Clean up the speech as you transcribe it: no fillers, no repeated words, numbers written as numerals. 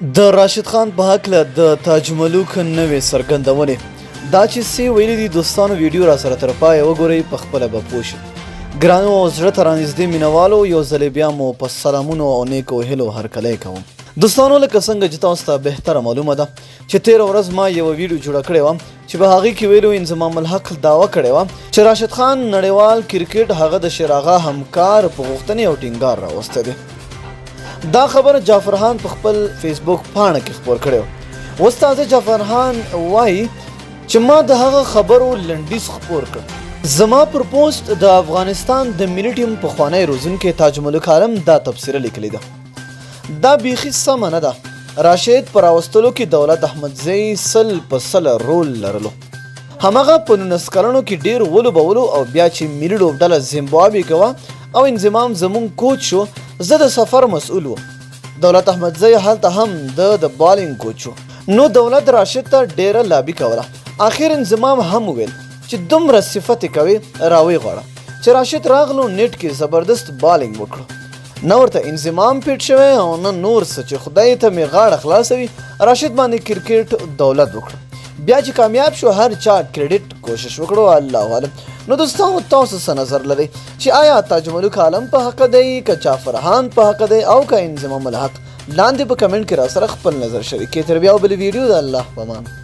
د راشد خان په هکله د تاج ملوک نوې څرګندونې دا چې څه ویلي دي دوستانو ویډیو را سره تر پایه وګورئ په خپله به پوه شئ. ګرانو او زړه ته رانږدې مینوالو یو ځلې بیا مو په سلامونو او نیکو هیلو هرکلی کوم. دوستانو لکه څنګه چې تاسو ته بهتره معلومه ده چې تېره ورځ ما یوه ویډیو جوړه کړې وه چې په هغې کې ویلو انضمام الحق دعوه کړې وه چې راشد خان نړیوال کرکټ هغه د شیراغه همکار په غوښتنې او ټینګار راوستی دی. دا خبره جعفرخان په خپل فیسبوک پاڼه کې خپور کړې وه. اوس تازه جعفرخان وایي چې ما د هغه خبرو لنډیز خپور کړ. زما پر پوسټ د افغانستان د ملي ټیم پخوانی روزونکی تاج ملک عالم دا تبصره لیکلې ده. دا بیخي سمه نه ده. راشد په راوستلو کې دولت احمدزی 100% رول لرلو. هماغه په 19 کلونو کې ډېر ولوبولو او بیا چې ملي لوبډله زیمبابوې کوه او انضمام زمونږ کوچ شو، زه د سفر مسؤل وم. دولت احمدزی هلته هم د بالینګ کوچ و. نو دولت راشد ته ډېره لابي کوله. آخر انضمام هم وویل چې دومره صفتې کوي راوی غواړه چې راشد راغلو نیټ کې زبردست بالینګ وکړو. نه ورته انضمام پیټ شوی او نه نور څه چې خدای ته مې غاړه خلاصوي. راشد باندې کرکټ دولت وکړو. بیا چې کامیاب شو هر چا کریډټ کوشش وکړو، الله عالم. نو دوستانو تاسو څه نظر لرئ چې آیا تاج ملک عالم په حق دی که جعفرخان په حق دی او که انضمام الحق؟ لاندې په کمنټ کې را سره خپل نظر شریک کړئ. تر بیا بلې ویډیو د الله په امان.